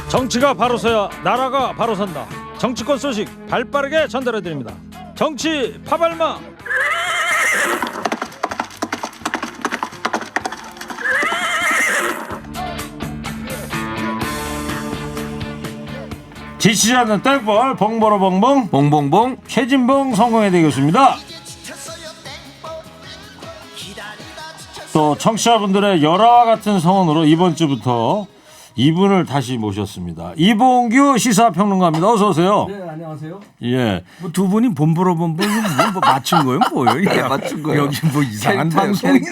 정치가 바로 서야 나라가 바로 선다. 정치권 소식 발빠르게 전달해드립니다. 정치 파발마. 지치지 않는 땡벌 봉보로 봉봉 봉봉봉 최진봉 성공회대 교수입니다. 또 청취자분들의 열화와 같은 성원으로 이번 주부터 이분을 다시 모셨습니다. 이봉규 시사평론가입니다. 어서 오세요. 네, 안녕하세요. 예. 뭐 두 분이 본보로 뭐 맞춘 거예요, 뭐예요? 네, 맞춘 거예요. 여기 뭐 이상한 캐릭터. 방송이네.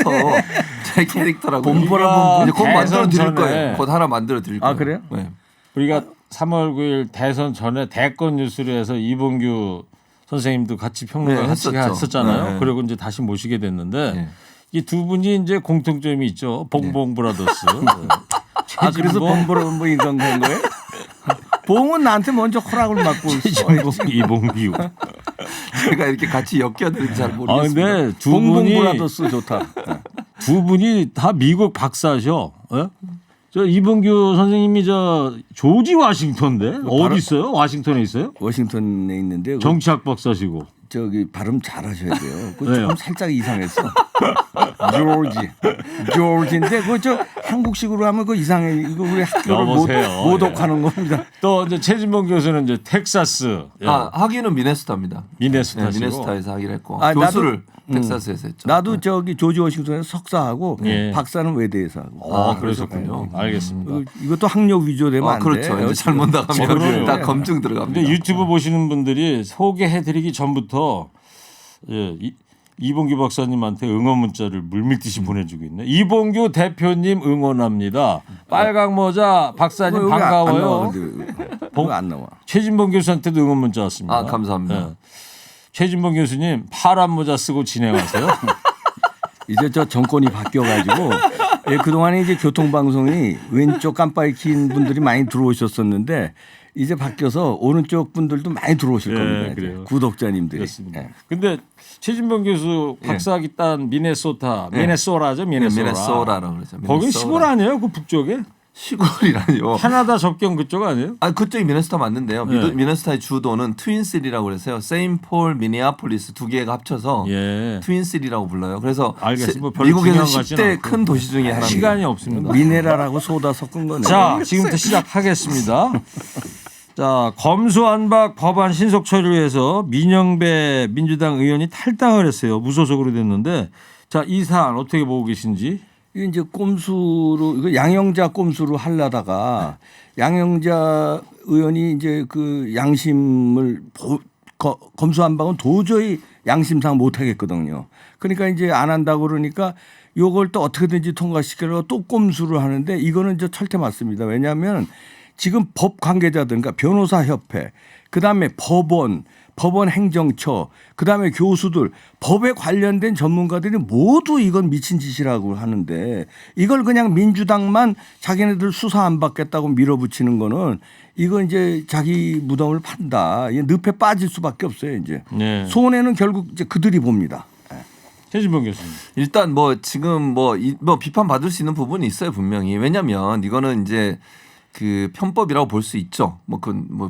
제 캐릭터라고. 본보라 이제 곧 만들어 드릴 대선 거예요. 전에 곧 하나 만들어 드릴 거예요. 아, 그래요? 네. 우리가 3월 9일 대선 전에 대권 뉴스로 해서 이봉규 선생님도 같이 평론을 네, 같이 했었죠. 했었잖아요. 네. 그리고 이제 다시 모시게 됐는데 네. 이 두 분이 이제 공통점이 있죠. 봉봉 브라더스. 아, 그래서 본보로 뭐 인간된 거예요? 봉은 나한테 먼저 허락을 받고 최진봉, 이봉규. 제가 이렇게 같이 엮여드는지 잘 아 모르겠습니다. 근데 두 분이 봉봉브라더스 좋다. 두 분이 다 미국 박사셔. 예? 저 이봉규 선생님이 저 조지 워싱턴인데 어디 있어요? 워싱턴에 있어요? 워싱턴에 있는데 정치학 박사시고. 저기 발음 잘하셔야 돼요. 그 왜요? 좀 살짝 이상했어. 조지인데 그 저 한국식으로 하면 그 이상해. 이거 우리 학교를 여보세요. 모독하는 겁니다. 또 이제 최진봉 교수는 이제 텍사스. 예. 아, 학위는 미네소타입니다. 미네소타시고. 네, 미네소타에서 학위를 했고 아, 교수를 텍사스에서 했죠. 나도 네. 저기 조지 워싱턴에서 석사하고 예. 박사는 외대에서 하고. 아, 그러셨군요. 알겠습니다. 이것도 학력 위조되면 안 돼. 그렇죠. 이제 잘못 나가면 그럼요. 다 검증 들어갑니다. 근데 유튜브 보시는 분들이 소개해드리기 전부터 예, 이봉규 박사님한테 응원 문자를 물밀듯이 보내주고 있네. 이봉규 대표님 응원합니다. 빨강 모자 박사님 여기 반가워요. 안 나와. 최진봉 교수한테도 응원 문자 왔습니다. 아, 감사합니다. 예. 최진봉 교수님 파란 모자 쓰고 진행하세요. 이제 저 정권이 바뀌어가지고 예, 그동안에 이제 교통방송이 왼쪽 깜빡이 킨 분들이 많이 들어오셨었는데 이제 바뀌어서 오른쪽 분들도 많이 들어오실 예, 겁니다. 이제. 그래요. 구독자님들이. 그렇습니다. 예. 근데 최진봉 교수 박사학위 딴 미네소타, 미네소라죠, 미네소라. 미네소라라고 그러죠. 거긴 미네소라. 시골 아니에요? 그 북쪽에? 시골이라뇨. 캐나다 접경 그쪽 아니에요? 아, 그쪽이 미네소타 맞는데요. 네. 미네소타의 주도는 트윈시리라고 그래서요. 세인폴, 미니아폴리스 두 개가 합쳐서 예. 트윈시리라고 불러요. 그래서 알겠습니다. 뭐 별로 미국에서 중요한 것 같지는 10대 않고. 큰 도시 중에 하나입니다. 시간이 없습니다. 미네랄하고 소다 섞은 거네. 자, 지금부터 시작하겠습니다. 자, 검수안박 법안 신속 처리해서 민영배 민주당 의원이 탈당을 했어요. 무소속으로 됐는데, 자, 이 사안 어떻게 보고 계신지? 이게 이제 꼼수로 이거 양영자 꼼수로 하려다가 양영자 의원이 이제 그 양심을 검수안박은 도저히 양심상 못 하겠거든요. 그러니까 이제 안 한다고 그러니까 요걸 또 어떻게든지 통과시키려고 또 꼼수를 하는데 이거는 이제 철퇴 맞습니다. 왜냐하면 지금 법 관계자들 그러니까 변호사 협회 그다음에 법원 행정처 그다음에 교수들 법에 관련된 전문가들이 모두 이건 미친 짓이라고 하는데 이걸 그냥 민주당만 자기네들 수사 안 받겠다고 밀어붙이는 거는 이건 이제 자기 무덤을 판다. 늪에 빠질 수밖에 없어요. 이제 네. 손해는 결국 이제 그들이 봅니다. 최진봉 교수님. 일단 뭐 지금 뭐 비판 받을 수 있는 부분이 있어요 분명히. 왜냐하면 이거는 이제 그 편법이라고 볼 수 있죠. 뭐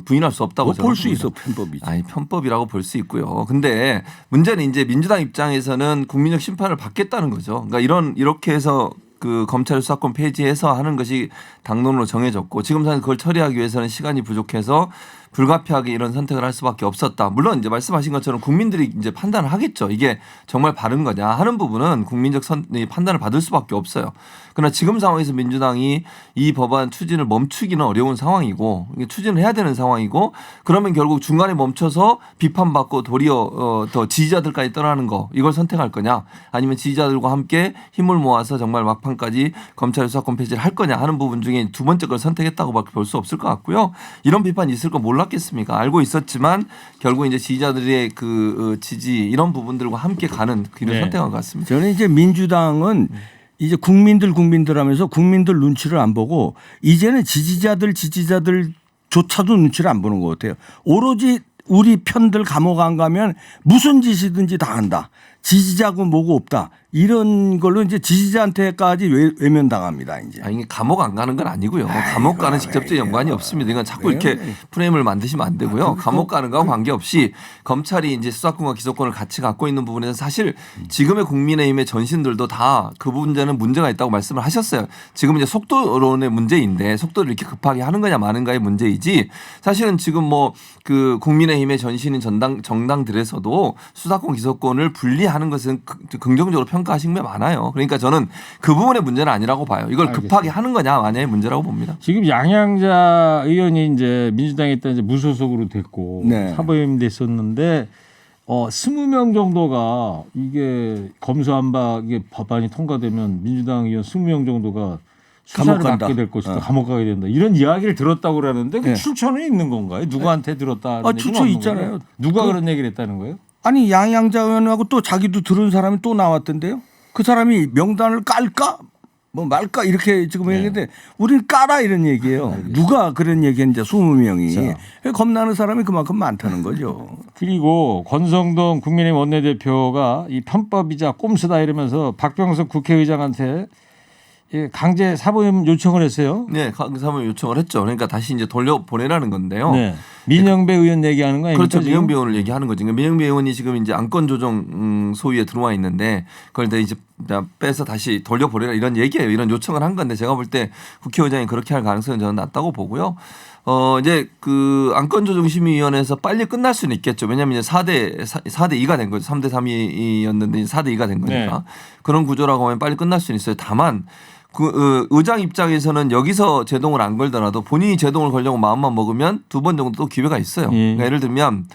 부인할 수 없다고 볼 수 저는 있어 봅니다. 편법이지. 아니 편법이라고 볼 수 있고요. 근데 문제는 이제 민주당 입장에서는 국민적 심판을 받겠다는 거죠. 그러니까 이렇게 해서 그 검찰 수사권 폐지해서 하는 것이 당론으로 정해졌고 지금 사실 그걸 처리하기 위해서는 시간이 부족해서 불가피하게 이런 선택을 할 수밖에 없었다. 물론 이제 말씀하신 것처럼 국민들이 이제 판단을 하겠죠. 이게 정말 바른 거냐 하는 부분은 국민적 판단을 받을 수밖에 없어요. 그러나 지금 상황에서 민주당이 이 법안 추진을 멈추기는 어려운 상황이고 추진을 해야 되는 상황이고 그러면 결국 중간에 멈춰서 비판받고 도리어 더 지지자들까지 떠나는 거 이걸 선택할 거냐 아니면 지지자들과 함께 힘을 모아서 정말 막판까지 검찰 수사권 폐지를 할 거냐 하는 부분 중에 두 번째 걸 선택했다고밖에 볼 수 없을 것 같고요. 이런 비판이 있을 거 몰랐겠습니까? 알고 있었지만 결국 이제 지지자들의 그 지지 이런 부분들과 함께 가는 길을 네. 선택한 것 같습니다. 저는 이제 민주당은 이제 국민들 하면서 국민들 눈치를 안 보고 이제는 지지자들조차도 눈치를 안 보는 것 같아요. 오로지 우리 편들 감옥 안 가면 무슨 짓이든지 다 한다. 지지자고 뭐고 없다. 이런 걸로 이제 지지자한테까지 외면당합니다. 이제. 이게 감옥 안 가는 건 아니고요. 감옥 가는 직접적인 연관이 없습니다. 이건 자꾸 이렇게 프레임을 만드시면 안 되고요. 감옥 가는 거와 관계없이 검찰이 이제 수사권과 기소권을 같이 갖고 있는 부분에서 사실 지금의 국민의힘의 전신들도 다 그 문제는 문제가 있다고 말씀을 하셨어요. 지금 이제 속도론의 문제인데 속도를 이렇게 급하게 하는 거냐 마는가의 문제이지 사실은 지금 뭐 그 국민의힘의 전신인 정당들에서도 수사권 기소권을 분리하는 것은 긍정적으로 평가하신 게 많아요. 그러니까 저는 그 부분의 문제는 아니라고 봐요. 이걸 급하게 하는 거냐 마냐의 문제라고 봅니다. 지금 양양자 의원이 이제 민주당에 있다 이제 무소속으로 됐고 네. 사보임 됐었는데 20명 정도가 이게 검수안박 이게 법안이 통과되면 민주당 의원 20명 정도가 수사를 감옥 간다. 받게 될 것이다. 감옥 가게 된다. 이런 이야기를 들었다고 그러는데 그 네. 출처는 있는 건가요? 누구한테 들었다? 출처 있잖아요. 누가 그런 얘기를 했다는 거예요? 아니 양양자 의원하고 또 자기도 들은 사람이 또 나왔던데요. 그 사람이 명단을 깔까 뭐 말까 이렇게 지금 얘기했는데 우리는 까라 이런 얘기예요. 누가 그런 얘기했는지 20명이. 겁나는 사람이 그만큼 많다는 거죠. 그리고 권성동 국민의힘 원내대표가 이 편법이자 꼼수다 이러면서 박병석 국회의장한테 강제 사보임 요청을 했어요. 네, 강제 사보임 요청을 했죠. 그러니까 다시 이제 돌려 보내라는 건데요. 네. 민영배 의원 얘기하는 거 아닙니까? 그렇죠. 지금? 민영배 의원을 얘기하는 거죠. 그러니까 민영배 의원이 지금 이제 안건 조정 소위에 들어와 있는데 그걸 이제 빼서 다시 돌려보내라 이런 얘기예요. 이런 요청을 한 건데 제가 볼 때 국회의장이 그렇게 할 가능성은 저는 낮다고 보고요. 이제 그 안건조정심의위원회에서 빨리 끝날 수는 있겠죠. 왜냐하면 이제 4대 2가 된 거죠. 3대 3이었는데 4대 2가 된 거니까. 네. 그런 구조라고 하면 빨리 끝날 수는 있어요. 다만 그 의장 입장에서는 여기서 제동을 안 걸더라도 본인이 제동을 걸려고 마음만 먹으면 2번 정도 또 기회가 있어요. 그러니까 예를 들면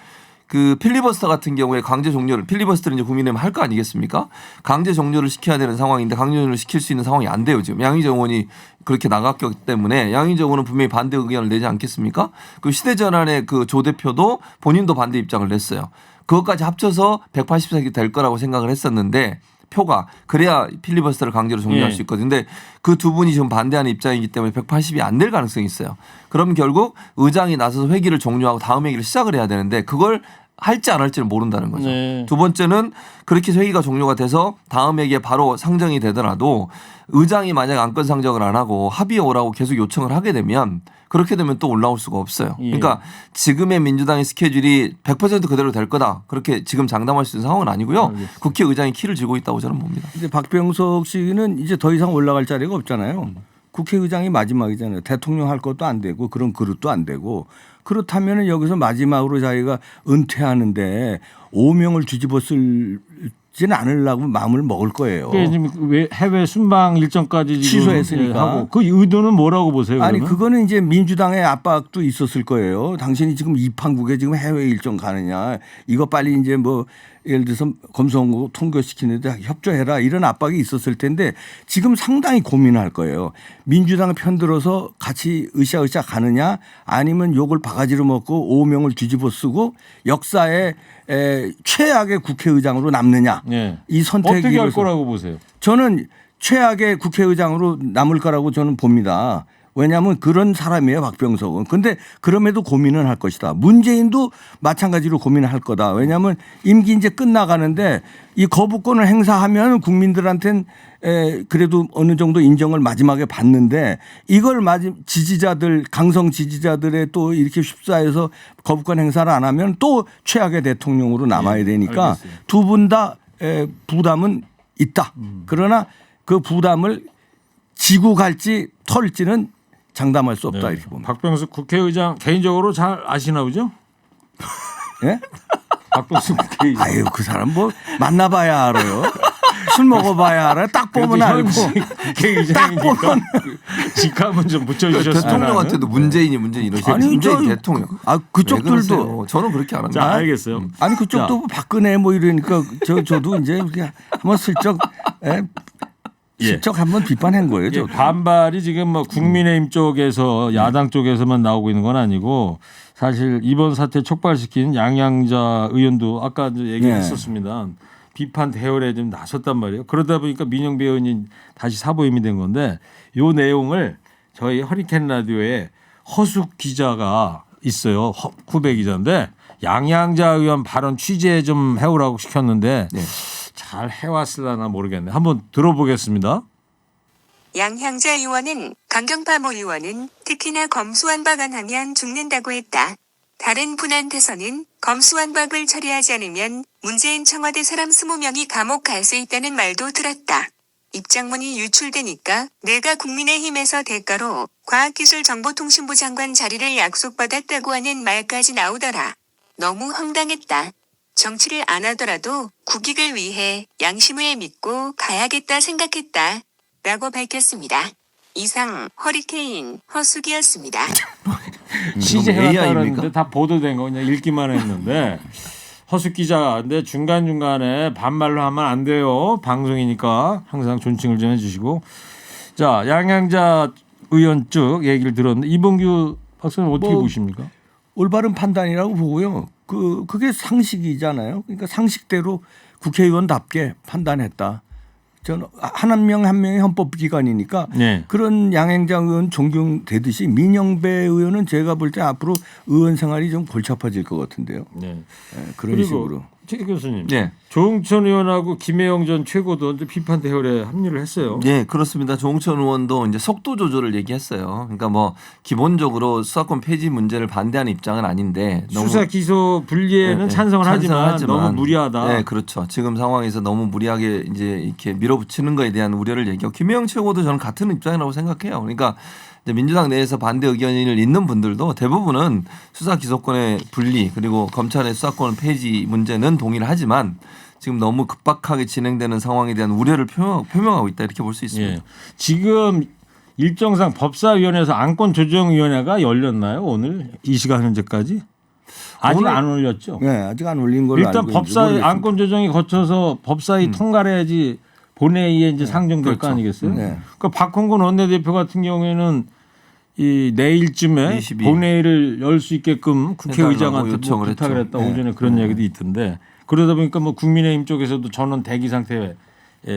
그 필리버스터 같은 경우에 강제 종료를 필리버스터를 이제 국민의힘 할 거 아니겠습니까? 강제 종료를 시켜야 되는 상황인데 강제 종료를 시킬 수 있는 상황이 안 돼요. 지금 양희정 의원이 그렇게 나갔기 때문에 양희정 의원은 분명히 반대 의견을 내지 않겠습니까? 그 시대전환의 그 조 대표도 본인도 반대 입장을 냈어요. 그것까지 합쳐서 180석이 될 거라고 생각을 했었는데 표가 그래야 필리버스터를 강제로 종료할 수 있거든요. 근데 그 두 분이 지금 반대하는 입장이기 때문에 180이 안 될 가능성이 있어요. 그럼 결국 의장이 나서서 회기를 종료하고 다음 회기를 시작을 해야 되는데 그걸 할지 안 할지는 모른다는 거죠. 네. 두 번째는 그렇게 회기가 종료가 돼서 다음 회기에 바로 상정이 되더라도 의장이 만약 안건 상정을 안 하고 합의에 오라고 계속 요청을 하게 되면 그렇게 되면 또 올라올 수가 없어요. 그러니까 지금의 민주당의 스케줄이 100% 그대로 될 거다. 그렇게 지금 장담할 수 있는 상황은 아니고요. 국회의장이 키를 쥐고 있다고 저는 봅니다. 근데 박병석 씨는 이제 더 이상 올라갈 자리가 없잖아요. 국회의장이 마지막이잖아요. 대통령 할 것도 안 되고 그런 그릇도 안 되고 그렇다면 여기서 마지막으로 자기가 은퇴하는데 5명을 뒤집어 쓸지는 않으려고 마음을 먹을 거예요. 지금 해외 순방 일정까지 지금 취소했으니까. 하고 그 의도는 뭐라고 보세요? 아니 그러면? 그거는 이제 민주당의 압박도 있었을 거예요. 당신이 지금 이판국에 지금 해외 일정 가느냐 이거 빨리 이제 뭐 예를 들어서 검수원고 통과시키는데 협조해라 이런 압박이 있었을 텐데 지금 상당히 고민할 거예요. 민주당을 편들어서 같이 으쌰으쌰 가느냐 아니면 욕을 바가지로 먹고 5명을 뒤집어 쓰고 역사의 최악의 국회의장으로 남느냐 네. 이 선택이 어떻게 할 거라고 보세요? 저는 최악의 국회의장으로 남을 거라고 저는 봅니다. 왜냐하면 그런 사람이에요 박병석은. 그런데 그럼에도 고민은 할 것이다. 문재인도 마찬가지로 고민을 할 거다. 왜냐하면 임기 이제 끝나가는데 이 거부권을 행사하면 국민들한테는 그래도 어느 정도 인정을 마지막에 받는데 이걸 지지자들 강성 지지자들의 또 이렇게 휩싸여서 거부권 행사를 안 하면 또 최악의 대통령으로 남아야 되니까 두 분 다 부담은 있다. 그러나 그 부담을 지고 갈지 털지는 장담할 수 없다 이렇게 봅니다. 박병석 국회의장 개인적으로 잘 아시나 보죠? 예? 박병석 국회의장. 아유 그 사람 뭐 만나봐야 알아요. 술 먹어봐야 알아요. 딱 보면 알고. 국회의장이니까 직함은 좀 붙여주셨으면 대통령한테도 문재인이 이러시죠. 아니, 문재인 대통령. 그쪽들도 저는 그렇게 안 합니다. 자 알겠어요. 아니 그쪽도 박근혜 뭐 이러니까 저도 이제 이렇게 한번 슬쩍 한번 비판한 거예요. 저. 반발이 지금 뭐 국민의힘 쪽에서 야당 쪽에서만 나오고 있는 건 아니고 사실 이번 사태 촉발시킨 양양자 의원도 아까 얘기했었습니다. 비판 대열에 좀 나섰단 말이에요. 그러다 보니까 민영배 의원이 다시 사보임이 된 건데 이 내용을 저희 허리케인 라디오에 허숙 기자가 있어요. 후배 기자인데 양양자 의원 발언 취재 좀 해오라고 시켰는데 참 잘 해왔을라나 모르겠네. 한번 들어보겠습니다. 양향자 의원은 강경파모 의원은 특히나 검수완박안 하면 죽는다고 했다. 다른 분한테서는 검수완박을 처리하지 않으면 문재인 청와대 사람 20명이 감옥 갈 수 있다는 말도 들었다. 입장문이 유출되니까 내가 국민의힘에서 대가로 과학기술정보통신부 장관 자리를 약속받았다고 하는 말까지 나오더라. 너무 황당했다. 정치를 안 하더라도 국익을 위해 양심을 믿고 가야겠다 생각했다. 라고 밝혔습니다. 이상 허리케인 허수기였습니다. 취재해왔다 AI입니까? 그러는데 다 보도된 거 그냥 읽기만 했는데 허수 기자인데 중간중간에 반말로 하면 안 돼요. 방송이니까 항상 존칭을 좀 해주시고. 자, 양양자 의원 쪽 얘기를 들었는데 이봉규 박사님 어떻게 보십니까? 올바른 판단이라고 보고요. 그게 상식이잖아요. 그러니까 상식대로 국회의원답게 판단했다. 저는 한 명 한 명의 헌법기관이니까 네. 그런 양행자 의원 존경되듯이 민영배 의원은 제가 볼 때 앞으로 의원 생활이 좀 골치 아파질 것 같은데요. 네. 네, 그런 그리고 식으로. 최 교수님, 네. 조응천 의원하고 김혜영 전 최고도 이제 비판 대열에 합류를 했어요. 네, 그렇습니다. 조홍천 의원도 이제 속도 조절을 얘기했어요. 그러니까 뭐 기본적으로 수사권 폐지 문제를 반대하는 입장은 아닌데 너무 수사 기소 분리에는 네, 찬성을 하지만 너무 무리하다. 네, 그렇죠. 지금 상황에서 너무 무리하게 이제 이렇게 밀어붙이는 거에 대한 우려를 얘기하고 김혜영 최고도 저는 같은 입장이라고 생각해요. 그러니까 이제 민주당 내에서 반대 의견을 있는 분들도 대부분은 수사 기소권의 분리 그리고 검찰의 수사권 폐지 문제는 동의를 하지만 지금 너무 급박하게 진행되는 상황에 대한 우려를 표명하고 있다 이렇게 볼 수 있습니다. 예. 지금 일정상 법사위원회에서 안건조정위원회가 열렸나요? 오늘 이 시간 현재까지? 아직 오늘- 안 올렸죠. 네, 아직 안 올린 걸로 일단 알고 있는데 법사위 모르겠습니다. 안건조정이 거쳐서 법사위 통과를 해야지 본회의에 이제 상정될 거 그렇죠. 아니겠어요? 네. 그러니까 박홍근 원내대표 같은 경우에는 이 내일쯤에 22. 본회의를 열 수 있게끔 국회의장한테 뭐 요청을 부탁을 했죠. 했다. 오전에 그런 얘기도 있던데 그러다 보니까 뭐 국민의힘 쪽에서도 전원 대기 상태에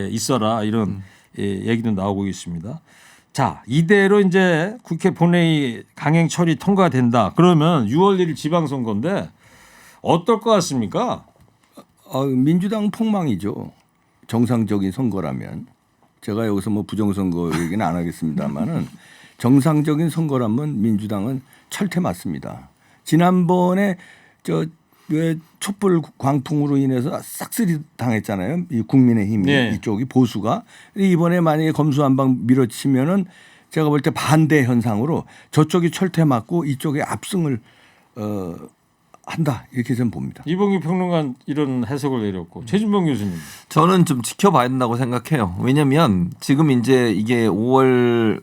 있어라 이런 얘기도 나오고 있습니다. 자, 이대로 이제 국회 본회의 강행 처리 통과된다. 그러면 6월 1일 지방선거인데 어떨 것 같습니까? 민주당 폭망이죠. 정상적인 선거라면 제가 여기서 뭐 부정선거 얘기는 안 하겠습니다만은 정상적인 선거라면 민주당은 철퇴 맞습니다. 지난번에 왜 촛불 광풍으로 인해서 싹쓸이 당했잖아요. 이 국민의힘 네. 이쪽이 보수가 이번에 만약에 검수완박 밀어치면은 제가 볼 때 반대 현상으로 저쪽이 철퇴 맞고 이쪽에 압승을 한다 이렇게 저는 봅니다. 이봉규 평론가 이런 해석을 내렸고 최진봉 교수님. 저는 좀 지켜봐야 된다고 생각해요. 왜냐하면 지금 이제 이게 5월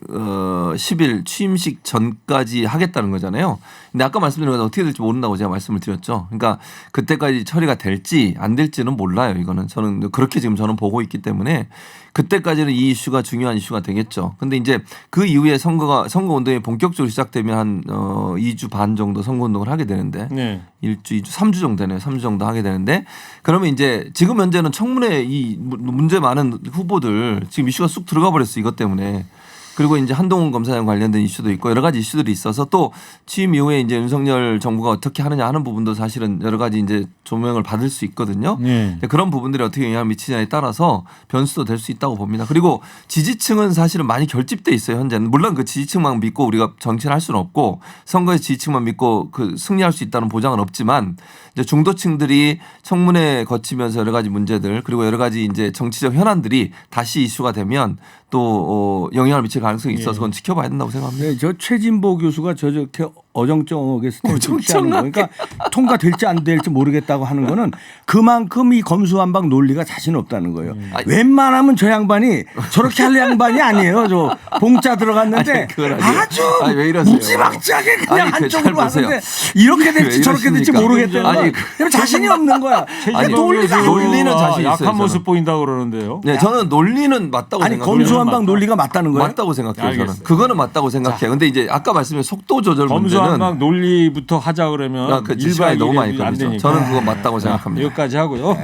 10일 취임식 전까지 하겠다는 거잖아요. 근데 아까 말씀드린 건 어떻게 될지 모른다고 제가 말씀을 드렸죠. 그러니까 그때까지 처리가 될지 안 될지는 몰라요. 이거는 저는 그렇게 지금 저는 보고 있기 때문에 그때까지는 이 이슈가 중요한 이슈가 되겠죠. 근데 이제 그 이후에 선거 운동이 본격적으로 시작되면 한 2주 반 정도 선거 운동을 하게 되는데 네. 1주, 2주, 3주 정도 되네요. 3주 정도 하게 되는데 그러면 이제 지금 현재는 청문회 이 문제 많은 후보들 지금 이슈가 쑥 들어가 버렸어 이것 때문에. 그리고 이제 한동훈 검사장 관련된 이슈도 있고 여러 가지 이슈들이 있어서 또 취임 이후에 이제 윤석열 정부가 어떻게 하느냐 하는 부분도 사실은 여러 가지 이제 조명을 받을 수 있거든요. 네. 그런 부분들이 어떻게 영향을 미치냐에 따라서 변수도 될 수 있다고 봅니다. 그리고 지지층은 사실은 많이 결집돼 있어요. 현재는 물론 그 지지층만 믿고 우리가 정치를 할 수는 없고 선거의 지지층만 믿고 그 승리할 수 있다는 보장은 없지만 이제 중도층들이 청문회 거치면서 여러 가지 문제들 그리고 여러 가지 이제 정치적 현안들이 다시 이슈가 되면 또 영향을 미칠 가능성이 있어서 그건 지켜봐야 된다고 생각합니다. 네, 저 최진보 교수가 저렇게 어정쩡하게 스탠스 하는 거 그러니까 통과될지 안 될지 모르겠다고 하는 거는 그만큼 이 검수완박 논리가 자신 없다는 거예요. 웬만하면 저 양반이 저렇게 할 양반이 아니에요. 저 봉자 들어갔는데 아니, 그건 아니에요. 아주 아니, 왜 이러세요? 무지막지하게 그냥 아니, 한쪽으로 잘 보세요. 하는데 이렇게 될지 왜 저렇게 될지 이러십니까? 모르겠다는 아니, 거야. 자신이 없는 거야. 아니, 논리가 논리는 자신 있어요, 약한 모습 저는. 보인다고 그러는데요. 네, 저는 논리는 맞다고 아니 생각해요. 검수완박 논리가 맞다는 거예요. 맞다고 생각해요. 저는 알겠어요. 그거는 맞다고 생각해요. 근데 이제 아까 말씀드린 속도 조절 검수완박 문제는 논리부터 하자 그러면 그 시간이 너무 많이 안 걸리죠. 되니까. 저는 그거 맞다고 생각합니다. 여기까지 하고요.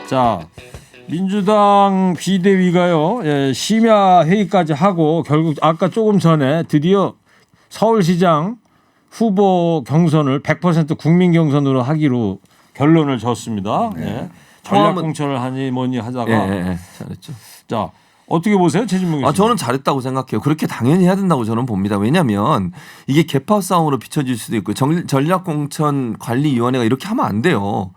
자, 민주당 비대위가요 심야 회의까지 하고 결국 아까 조금 전에 드디어 서울시장 후보 경선을 100% 국민 경선으로 하기로 결론을 졌습니다. 예. 전략 공천을 하니 뭐니 하다가 예, 잘했죠. 자 어떻게 보세요, 최진봉 교수님? 저는 잘했다고 생각해요. 그렇게 당연히 해야 된다고 저는 봅니다. 왜냐하면 이게 개파 싸움으로 비춰질 수도 있고 전략공천 관리위원회가 이렇게 하면 안 돼요.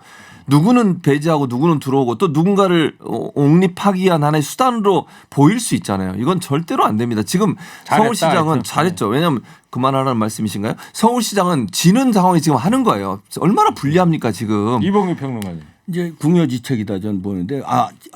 누구는 배제하고 누구는 들어오고 또 누군가를 옹립하기 위한 하나의 수단으로 보일 수 있잖아요. 이건 절대로 안 됩니다. 지금 잘했다, 서울시장은 하여튼. 잘했죠. 왜냐하면 그만하라는 말씀이신가요? 서울시장은 지는 상황이 지금 하는 거예요. 얼마나 불리합니까 지금. 이봉규 평론가님. 이제 궁여지책이다 전 보는데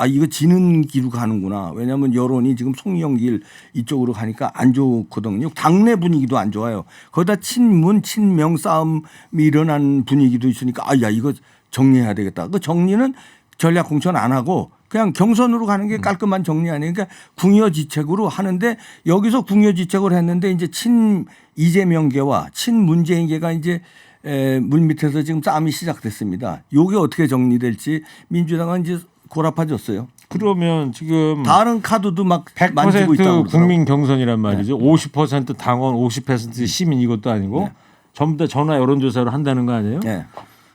이거 지는 길로 가는구나. 왜냐하면 여론이 지금 송영길 이쪽으로 가니까 안 좋거든요. 당내 분위기도 안 좋아요. 거기다 친문 친명 싸움이 일어난 분위기도 있으니까 야 이거 정리해야 되겠다. 그 정리는 전략 공천 안 하고 그냥 경선으로 가는 게 깔끔한 정리 아니니까 궁여지책으로 하는데 여기서 궁여지책을 했는데 이제 친 이재명계와 친 문재인계가 이제 물밑에서 지금 싸움이 시작됐습니다. 이게 어떻게 정리될지 민주당은 이제 고라파졌어요. 그러면 지금 다른 카드도 막 만지고 100% 있다고 그러더라고요. 국민 경선이란 말이죠. 50% 당원, 50% 시민 이것도 아니고 전부 다 전화 여론조사로 한다는 거 아니에요? 네.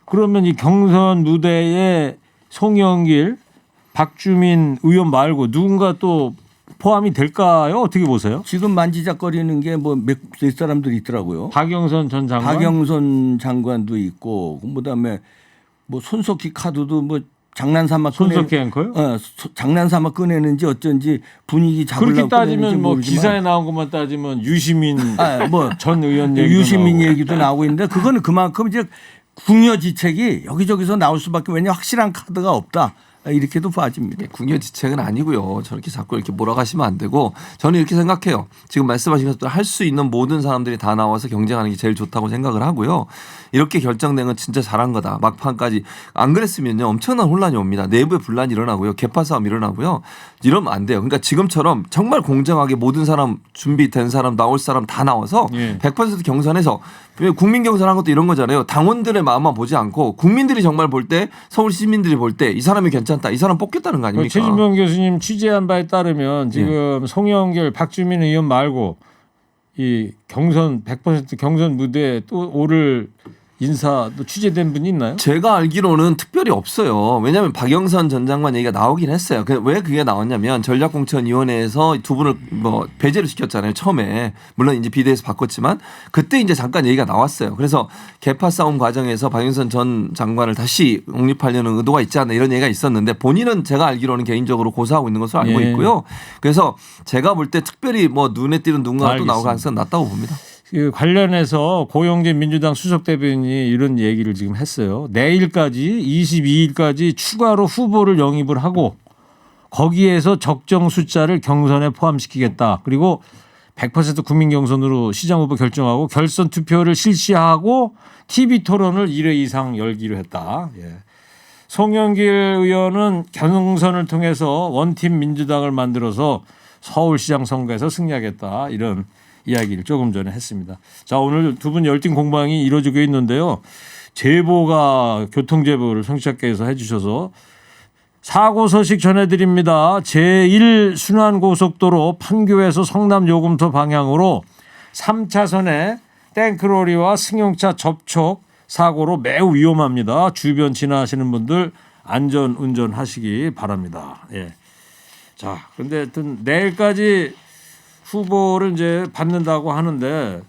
그러면 이 경선 무대에 송영길, 박주민 의원 말고 누군가 또 포함이 될까요? 어떻게 보세요? 지금 만지작거리는 게 뭐 몇 사람들이 있더라고요. 박영선 전 장관. 박영선 장관도 있고 그다음에 뭐 손석희 카드도 뭐 장난삼아 손석희 앵커요? 장난삼아 꺼내는지 어쩐지 분위기 잡으려고 그렇게 따지면 꺼내는지 뭐 모르지만 기사에 나온 것만 따지면 유시민 뭐 전 의원 얘기도 유시민 나오고. 얘기도 나오고 있는데 그거는 그만큼 이제 궁여지책이 여기저기서 나올 수밖에 왜냐 확실한 카드가 없다. 이렇게도 봐집니다. 궁여지책은 아니고요. 저렇게 자꾸 이렇게 몰아가시면 안 되고 저는 이렇게 생각해요. 지금 말씀하신 것처럼 할 수 있는 모든 사람들이 다 나와서 경쟁하는 게 제일 좋다고 생각을 하고요. 이렇게 결정된 건 진짜 잘한 거다. 막판까지 안 그랬으면요 엄청난 혼란이 옵니다. 내부에 분란이 일어나고요. 개파 싸움 일어나고요. 이러면 안 돼요. 그러니까 지금처럼 정말 공정하게 모든 사람 준비된 사람 나올 사람 다 나와서 100% 경선해서 국민 경선한 것도 이런 거잖아요. 당원들의 마음만 보지 않고 국민들이 정말 볼 때 서울 시민들이 볼 때 이 사람이 괜찮다. 이 사람 뽑겠다는 거 아닙니까? 최진봉 교수님 취재한 바에 따르면 지금 송영길, 박주민 의원 말고 이 경선 100% 경선 무대에 또 오를 인사 또 취재된 분이 있나요? 제가 알기로는 특별히 없어요. 왜냐하면 박영선 전 장관 얘기가 나오긴 했어요. 왜 그게 나왔냐면 전략공천위원회에서 두 분을 뭐 배제를 시켰잖아요. 처음에 물론 이제 비대해서 바꿨지만 그때 이제 잠깐 얘기가 나왔어요. 그래서 개파 싸움 과정에서 박영선 전 장관을 다시 옹립하려는 의도가 있지 않나 이런 얘기가 있었는데 본인은 제가 알기로는 개인적으로 고사하고 있는 것으로 알고 있고요. 그래서 제가 볼 때 특별히 뭐 눈에 띄는 누군가가 또 나올 가능성은 낮다고 봅니다. 그 관련해서 고영재 민주당 수석 대변인이 이런 얘기를 지금 했어요. 내일까지 22일까지 추가로 후보를 영입을 하고 거기에서 적정 숫자를 경선에 포함시키겠다. 그리고 100% 국민 경선으로 시장 후보 결정하고 결선 투표를 실시하고 TV 토론을 1회 이상 열기로 했다. 송영길 의원은 경선을 통해서 원팀 민주당을 만들어서 서울시장 선거에서 승리하겠다. 이런 이야기를 조금 전에 했습니다. 자, 오늘 두 분 열띤 공방이 이루어지고 있는데요. 제보가 교통제보를 청취자께서 해주셔서 사고 소식 전해드립니다. 제1순환고속도로 판교에서 성남 요금소 방향으로 3차선에 탱크로리와 승용차 접촉 사고로 매우 위험합니다. 주변 지나시는 분들 안전 운전하시기 바랍니다. 자, 그런데 내일까지 후보를 이제 받는다고 하는데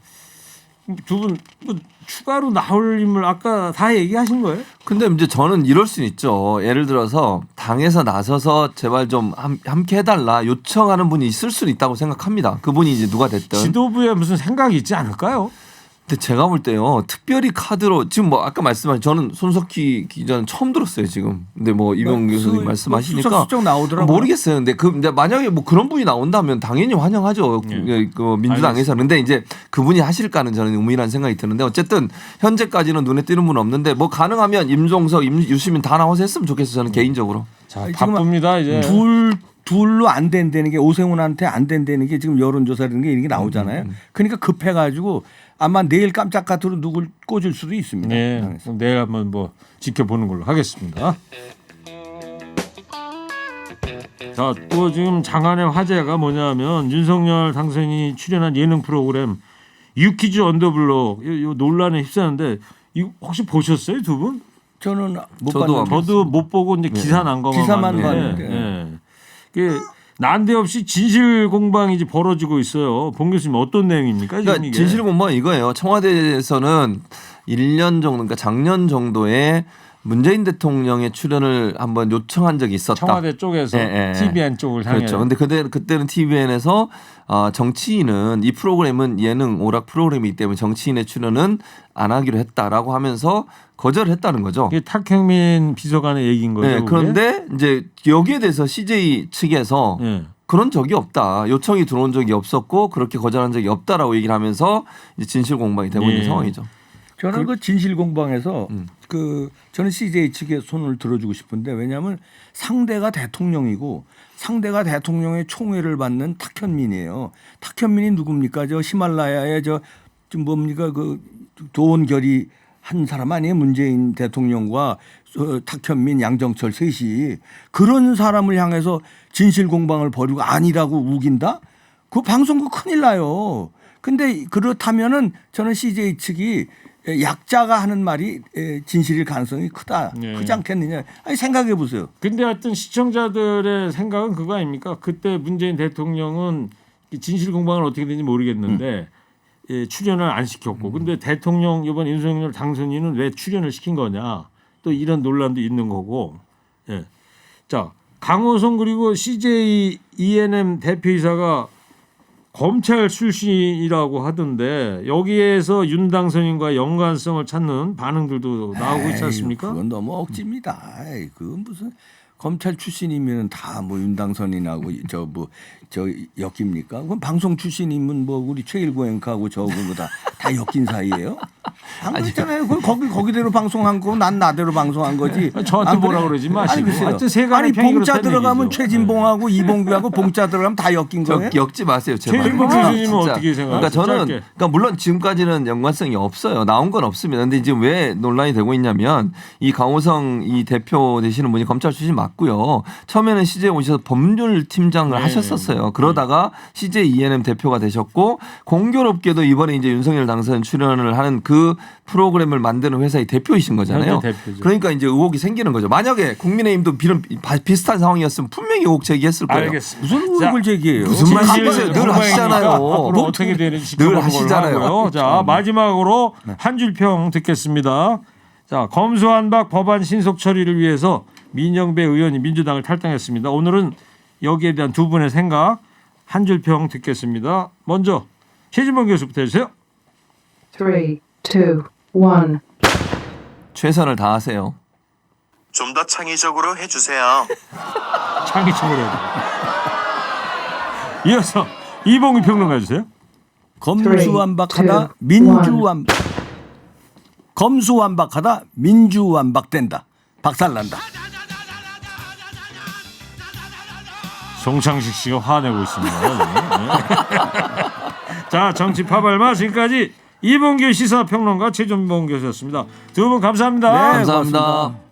두 분 뭐 추가로 나올 인물 아까 다 얘기하신 거예요? 근데 이제 저는 이럴 수는 있죠. 예를 들어서 당에서 나서서 제발 좀 함께 해달라 요청하는 분이 있을 수는 있다고 생각합니다. 그분이 이제 누가 됐든. 지도부에 무슨 생각이 있지 않을까요? 근데 제가 볼 때요. 특별히 카드로 지금 뭐 아까 말씀하신 저는 손석희 기자는 처음 들었어요 지금. 근데 뭐 이병규 교수님 말씀하시니까 수적 나오더라고요. 모르겠어요. 근데 근데 만약에 뭐 그런 분이 나온다면 당연히 환영하죠. 그 민주당에서. 근데 이제 그분이 하실까는 저는 의문이라는 생각이 드는데 어쨌든 현재까지는 눈에 띄는 분은 없는데 뭐 가능하면 임종석, 유시민 다 나와서 했으면 좋겠어요. 저는 개인적으로. 자, 바쁩니다 이제. 둘로 안 된다는 게 오세훈한테 안 된다는 게 지금 여론조사라는 게 이게 나오잖아요. 그러니까 급해가지고 아마 내일 깜짝 카드로 누굴 꽂을 수도 있습니다. 네, 그럼 내일 한번 뭐 지켜보는 걸로 하겠습니다. 자, 또 지금 장안의 화제가 뭐냐면 윤석열 당선인이 출연한 예능 프로그램 유퀴즈 언더블록 요 논란에 휩싸는데 이거 혹시 보셨어요 두 분? 저는 못 저도 봤는데. 저도 못 보고 이제 기사 난 거만 기사만 봤는데, 봤는데. 그 난데없이 진실 공방이 이제 벌어지고 있어요. 봉 교수님 어떤 내용입니까? 지금 그러니까 이게? 진실 공방은 이거예요. 청와대에서는 1년 정도, 그러니까 작년 정도에 문재인 대통령의 출연을 한번 요청한 적이 있었다. 청와대 쪽에서 예, 예. TVN 쪽을 향해. 그렇죠. 근데 그때는 TVN에서 정치인은 이 프로그램은 예능 오락 프로그램이기 때문에 정치인의 출연은 안 하기로 했다라고 하면서 거절했다는 거죠. 이게 탁현민 비서관의 얘기인 거죠. 네, 그게? 그런데 이제 여기에 대해서 CJ 측에서 예. 그런 적이 없다. 요청이 들어온 적이 없었고 그렇게 거절한 적이 없다라고 얘기를 하면서 이제 진실 공방이 되고 있는 예. 상황이죠. 저는 그 진실 공방에서 음. 저는 CJ 측에 손을 들어주고 싶은데 왜냐하면 상대가 대통령이고 상대가 대통령의 총애를 받는 탁현민이에요. 탁현민이 누굽니까? 저 히말라야의 좀 뭡니까 그 도원결의 한 사람 아니에요? 문재인 대통령과 탁현민, 양정철 셋이 그런 사람을 향해서 진실 공방을 벌이고 아니라고 우긴다? 그 방송국 큰일 나요. 근데 그렇다면은 저는 CJ 측이 약자가 하는 말이 진실일 가능성이 크다. 네. 크지 않겠느냐. 아니 생각해 보세요. 근데 하여튼 시청자들의 생각은 그거 아닙니까? 그때 문재인 대통령은 진실 공방은 어떻게 되는지 모르겠는데 예, 출연을 안 시켰고 근데 대통령 이번 윤석열 당선인은 왜 출연을 시킨 거냐 또 이런 논란도 있는 거고 예. 자 강호성 그리고 CJ E&M 대표이사가 검찰 출신이라고 하던데 여기에서 윤 당선인과 연관성을 찾는 반응들도 나오고 있지 않습니까? 그건 너무 억지입니다. 그건 무슨 검찰 출신이면 다 뭐 윤당선인하고 저 엮입니까? 그건 방송 출신이면 뭐 우리 최일구 앵커하고 저거 다 엮인 사이예요? 안 그렇잖아요. 그건 거기대로 방송한 거고 난 나대로 방송한 거지. 저한테 안 뭐라 그래? 그러지 마시고. 아니 글쎄요. 하여튼 세간의 아니 평이 봉자 그렇다는 들어가면 얘기죠. 최진봉하고 이봉규하고 봉자 들어가면 다 엮인 거예요? 엮지 마세요, 제발. 최일구 교수님은 진짜. 어떻게 생각하세요? 그러니까 저는 짧게. 그러니까 물론 지금까지는 연관성이 없어요. 나온 건 없습니다. 근데 지금 왜 논란이 되고 있냐면 이 강호성 이 대표 되시는 분이 검찰 출신 맞고요. 처음에는 CJ 오셔서 법률 팀장을 네. 하셨었어요. 그러다가 CJ E&M 대표가 되셨고 공교롭게도 이번에 이제 윤석열 당선 출연을 하는 그 프로그램을 만드는 회사의 대표이신 거잖아요. 현재 대표죠. 그러니까 이제 의혹이 생기는 거죠. 만약에 국민의힘도 비슷한 상황이었으면 분명히 의혹 제기했을 거예요. 알겠습니다. 무슨 의혹을 제기해요? 무슨 말 진실 하세요? 늘 공방이니까 하시잖아요. 앞으로 뭐 어떻게 되는지 늘 지켜보는 걸로 하시잖아요. 하고요. 자 마지막으로 한 줄 평 듣겠습니다. 자 검수완박 법안 신속 처리를 위해서 민영배 의원이 민주당을 탈당했습니다. 오늘은 여기에 대한 두 분의 생각 한 줄 평 듣겠습니다. 먼저 최진봉 교수부터 해주세요. 3, 2, 1. 최선을 다하세요. 좀 더 창의적으로 해주세요. 창의적으로 해야 돼. 이어서 이봉규 평론가 해주세요. 검수완박하다 검수완박하다 민주완박된다. 박살난다. 송창식 씨가 화내고 있습니다. 네. 자 정치 파발마 지금까지 이봉규 시사평론가 최진봉 교수였습니다. 두 분 감사합니다. 네, 감사합니다. 고맙습니다.